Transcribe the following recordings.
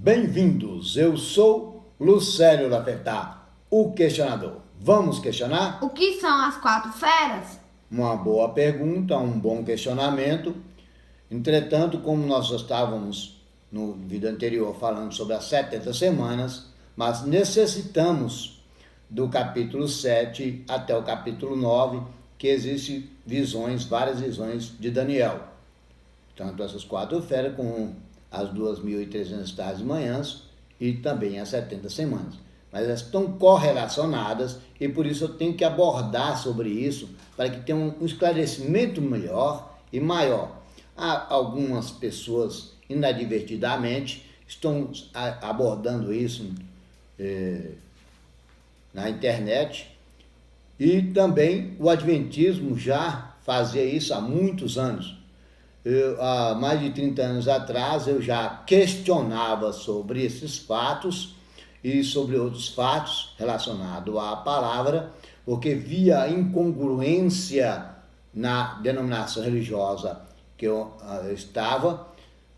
Bem-vindos, eu sou Lucélio Lafetá, o questionador. Vamos questionar? O que são as quatro feras? Uma boa pergunta, um bom questionamento. Entretanto, como nós estávamos no vídeo anterior falando sobre as 70 semanas, mas necessitamos do capítulo 7 até o capítulo 9, que existem visões, várias visões de Daniel. Tanto essas quatro feras com as 2.300 tardes e manhãs e também as 70 semanas. Mas elas estão correlacionadas e por isso eu tenho que abordar sobre isso para que tenha um esclarecimento melhor e maior. Há algumas pessoas inadvertidamente estão abordando isso na internet e também o Adventismo já fazia isso há muitos anos. Há mais de 30 anos atrás eu já questionava sobre esses fatos e sobre outros fatos relacionados à palavra, porque via incongruência na denominação religiosa que eu estava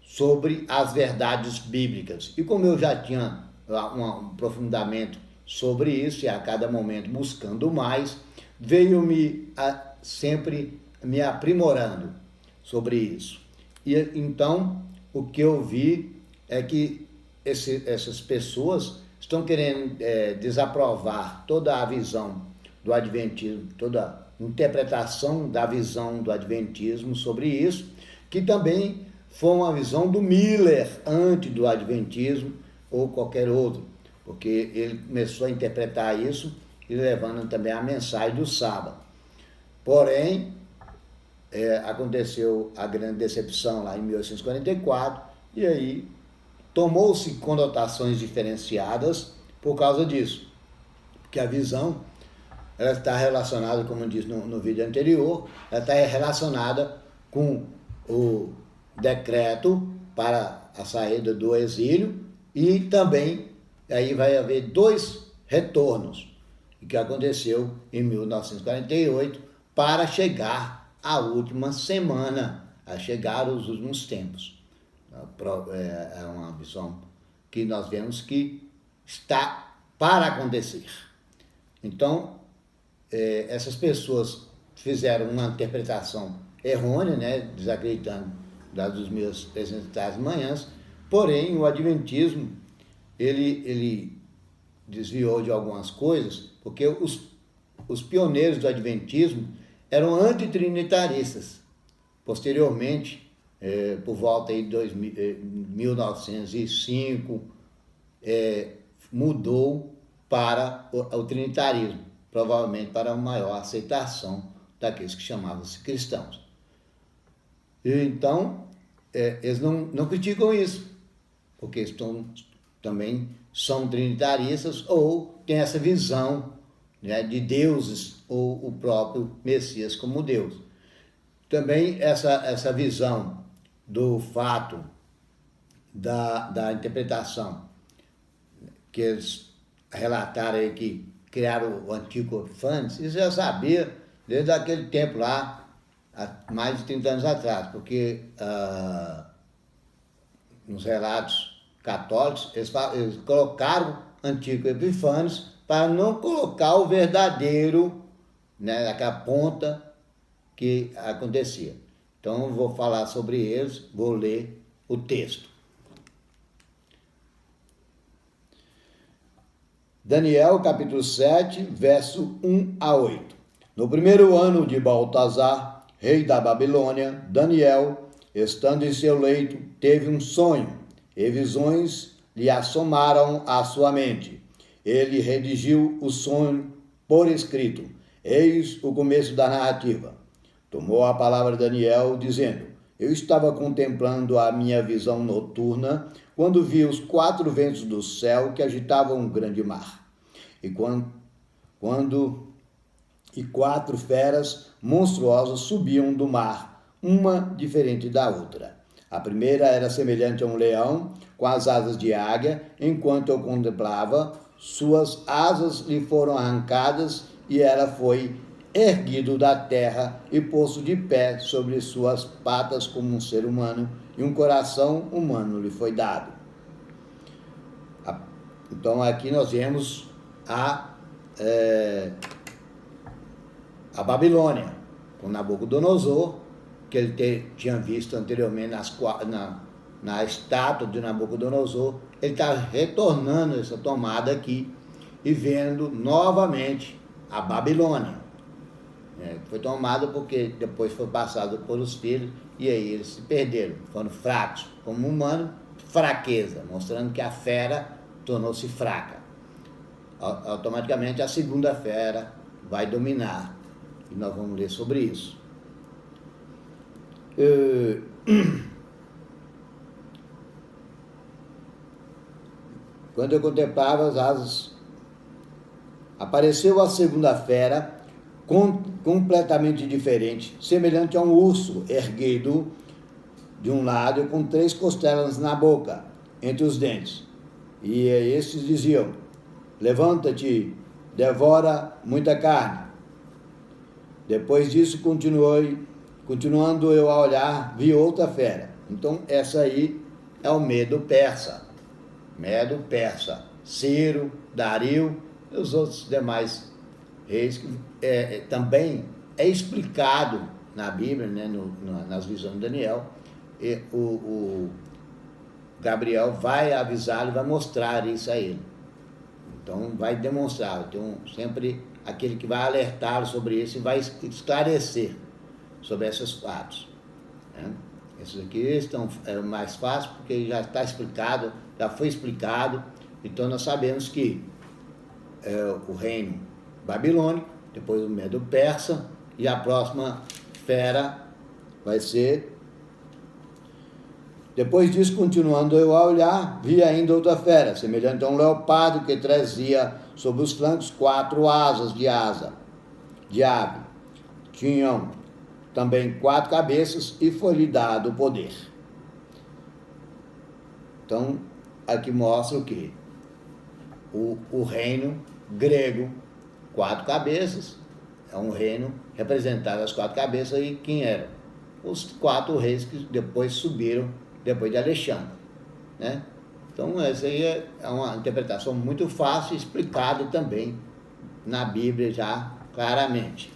sobre as verdades bíblicas. E como eu já tinha um aprofundamento sobre isso e a cada momento buscando mais, veio-me sempre me aprimorando sobre isso. E então, o que eu vi é que essas pessoas estão querendo desaprovar toda a visão do Adventismo, toda a interpretação da visão do Adventismo sobre isso, que também foi uma visão do Miller antes do Adventismo ou qualquer outro, porque ele começou a interpretar isso e levando também a mensagem do sábado. Porém, aconteceu a grande decepção lá em 1844 e aí tomou-se conotações diferenciadas por causa disso, porque a visão ela está relacionada, como eu disse no vídeo anterior, ela está relacionada com o decreto para a saída do exílio e também aí vai haver dois retornos, que aconteceu em 1948 para chegar a última semana, a chegar os últimos tempos. É uma visão que nós vemos que está para acontecer. Então, essas pessoas fizeram uma interpretação errônea, né, desacreditando das 2.300 manhãs, porém o Adventismo, ele desviou de algumas coisas, porque os pioneiros do Adventismo eram antitrinitaristas. Posteriormente, por volta aí de 1905, mudou para o trinitarismo, provavelmente para uma maior aceitação daqueles que chamavam-se cristãos. Então, eles não criticam isso, porque também são trinitaristas ou têm essa visão, né, de deuses ou o próprio Messias como Deus. Também essa visão do fato da interpretação que eles relataram aí que criaram o Antigo Epífanes, isso já sabia desde aquele tempo lá, há mais de 30 anos atrás, porque nos relatos católicos eles colocaram Antigo Epífanes para não colocar o verdadeiro, né, naquela ponta que acontecia. Então, eu vou falar sobre eles, vou ler o texto. Daniel, capítulo 7, verso 1 a 8. No primeiro ano de Baltazar, rei da Babilônia, Daniel, estando em seu leito, teve um sonho, e visões lhe assomaram à sua mente. Ele redigiu o sonho por escrito. Eis o começo da narrativa. Tomou a palavra Daniel, dizendo: Eu estava contemplando a minha visão noturna, quando vi os quatro ventos do céu que agitavam um grande mar. E quatro feras monstruosas subiam do mar, uma diferente da outra. A primeira era semelhante a um leão, com as asas de águia. Enquanto eu contemplava, suas asas lhe foram arrancadas e ela foi erguido da terra e posto de pé sobre suas patas como um ser humano, e um coração humano lhe foi dado. Então aqui nós vemos a Babilônia, com Nabucodonosor, que ele tinha visto anteriormente na estátua de Nabucodonosor. Ele está retornando essa tomada aqui e vendo novamente a Babilônia. Foi tomada porque depois foi passado por os filhos e aí eles se perderam, foram fracos. Como humano, fraqueza, mostrando que a fera tornou-se fraca. Automaticamente a segunda fera vai dominar. E nós vamos ler sobre isso. Quando eu contemplava as asas, apareceu a segunda fera, completamente diferente, semelhante a um urso erguido de um lado, com 3 costelas na boca, entre os dentes. E estes diziam: levanta-te, devora muita carne. Depois disso, continuando eu a olhar, vi outra fera. Então, essa aí é o Medo Persa. Medo Persa, Ciro, Dario e os outros demais reis, que também é explicado na Bíblia, né, nas visões de Daniel. E o Gabriel vai avisá-lo e vai mostrar isso a ele. Então vai demonstrar, tem sempre aquele que vai alertá-lo sobre isso e vai esclarecer sobre esses fatos. Né? Esses aqui estão mais fáceis porque já está explicado, já foi explicado. Então nós sabemos que o reino babilônico, depois o Medo Persa, e a próxima fera vai ser... Depois disso, continuando eu a olhar, vi ainda outra fera, semelhante a um leopardo, que trazia sobre os flancos 4 asas de ave. Tinham também 4 cabeças e foi-lhe dado o poder. Então, aqui mostra o quê? O reino grego, 4 cabeças, é um reino representado as 4 cabeças, e quem eram? Os 4 reis que depois subiram, depois de Alexandre, né? Então, essa aí é uma interpretação muito fácil, explicada também na Bíblia já claramente.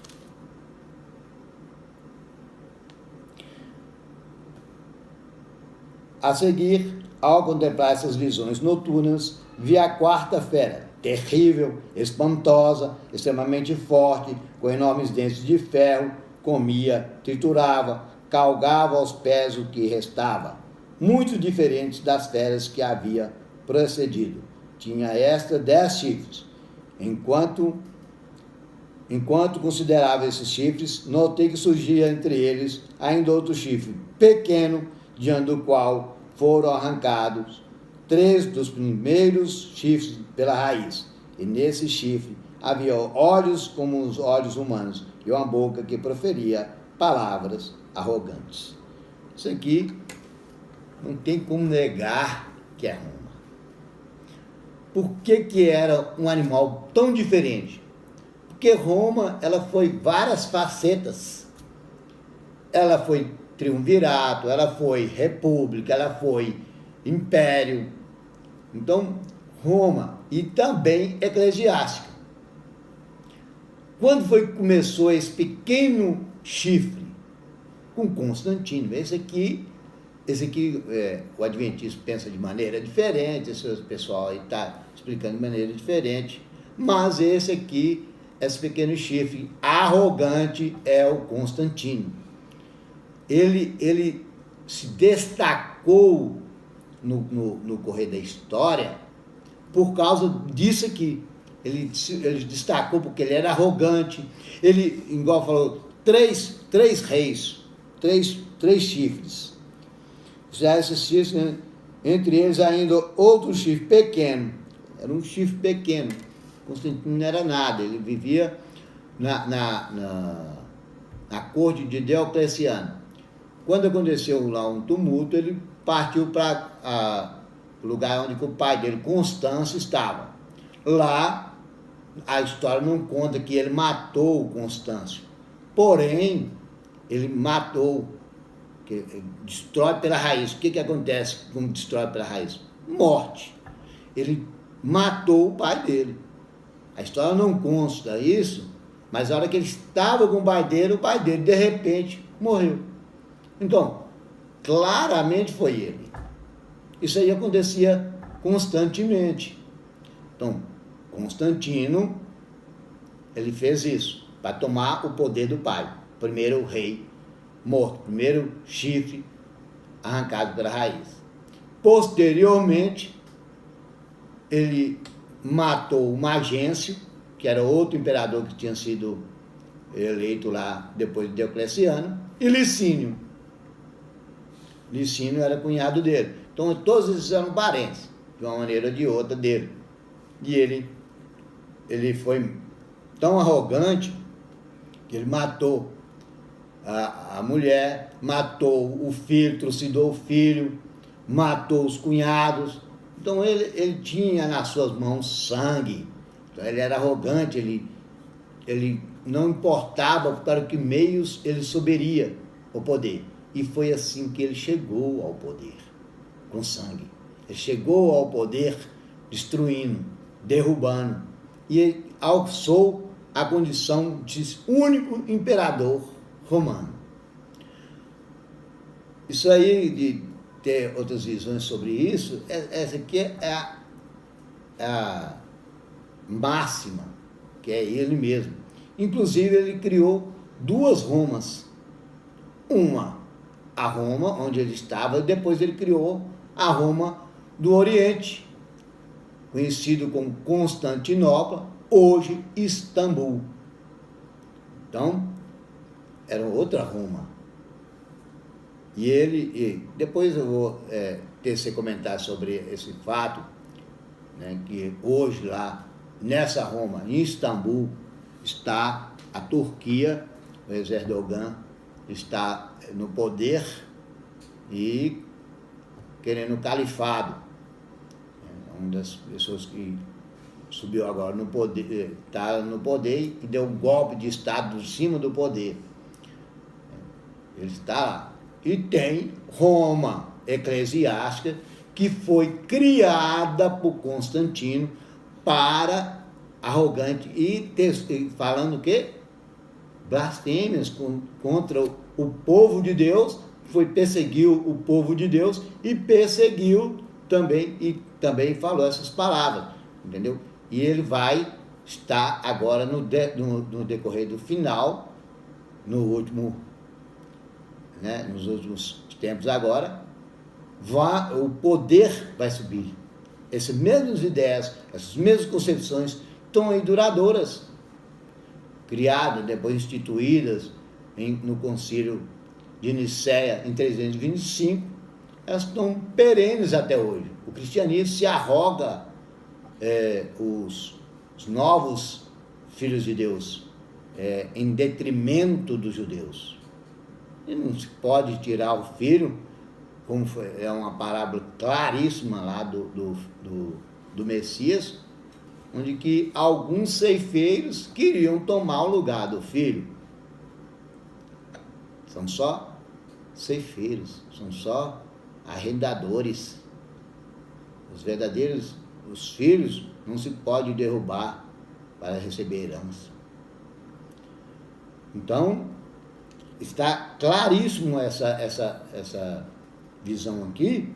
A seguir, ao contemplar essas visões noturnas, vi a 4ª fera, terrível, espantosa, extremamente forte, com enormes dentes de ferro, comia, triturava, calgava aos pés o que restava, muito diferentes das feras que havia precedido. Tinha esta 10 chifres. Enquanto considerava esses chifres, notei que surgia entre eles ainda outro chifre, pequeno, diante do qual foram arrancados 3 dos primeiros chifres pela raiz. E nesse chifre havia olhos como os olhos humanos e uma boca que proferia palavras arrogantes. Isso aqui não tem como negar que é Roma. Por que era um animal tão diferente? Porque Roma, ela foi várias facetas. Ela foi triunvirato, ela foi república, ela foi império. Então, Roma, e também eclesiástica. Quando foi que começou esse pequeno chifre? Com Constantino. Esse aqui o Adventismo pensa de maneira diferente, esse pessoal aí está explicando de maneira diferente, mas esse pequeno chifre arrogante é o Constantino. Ele se destacou no correr da história por causa disso aqui. Ele destacou porque ele era arrogante. Ele, igual falou, três reis, três chifres. Já esses chifres, né? Entre eles ainda outro chifre pequeno. Era um chifre pequeno. Constantino não era nada. Ele vivia na corte de Diocleciano. Quando aconteceu lá um tumulto, ele partiu para o lugar onde o pai dele, Constâncio, estava. Lá, a história não conta que ele matou o Constâncio. Porém, ele matou, que destrói pela raiz. O que acontece quando destrói pela raiz? Morte. ele matou o pai dele. A história não consta isso, mas na hora que ele estava com o pai dele de repente morreu. Então, claramente foi ele. Isso aí acontecia constantemente. Então, Constantino, ele fez isso, para tomar o poder do pai. Primeiro o rei morto, primeiro chifre arrancado pela raiz. Posteriormente, ele matou o Magêncio, que era outro imperador que tinha sido eleito lá depois de Diocleciano, e Licínio. Licínio era cunhado dele. Então, todos eles eram parentes, de uma maneira ou de outra, dele. E ele foi tão arrogante que ele matou a mulher, matou o filho, trucidou o filho, matou os cunhados. Então ele tinha nas suas mãos sangue. Então, ele era arrogante, ele não importava para que meios ele subiria ao poder. E foi assim que ele chegou ao poder, com sangue. Ele chegou ao poder destruindo, derrubando, e alçou a condição de único imperador romano. Isso aí, de ter outras visões sobre isso, essa aqui é a máxima, que é ele mesmo. Inclusive, ele criou duas Romas. Uma, a Roma, onde ele estava, e depois ele criou a Roma do Oriente, conhecido como Constantinopla, hoje Istambul. Então, era outra Roma. E depois eu vou tecer comentar sobre esse fato, né, que hoje lá, nessa Roma, em Istambul, está a Turquia, o Erdogan está no poder e querendo o califado. Uma das pessoas que subiu agora no poder, está no poder e deu um golpe de Estado em cima do poder. Ele está lá. E tem Roma eclesiástica, que foi criada por Constantino para arrogante e falando o quê? Blasfêmias contra o povo de Deus, perseguiu o povo de Deus e perseguiu também, e também falou essas palavras, entendeu? E ele vai estar agora no decorrer do final, no último, né, nos últimos tempos agora, o poder vai subir. Essas mesmas ideias, essas mesmas concepções estão aí duradouras, criadas, depois instituídas no Concílio de Nicéia em 325, elas estão perenes até hoje. O cristianismo se arroga os novos filhos de Deus em detrimento dos judeus. E não se pode tirar o filho, como é uma parábola claríssima lá do Messias, onde que alguns ceifeiros queriam tomar o lugar do filho. São só ceifeiros, são só arrendadores. Os verdadeiros, os filhos, não se pode derrubar para receber herança. Então, está claríssimo essa visão aqui,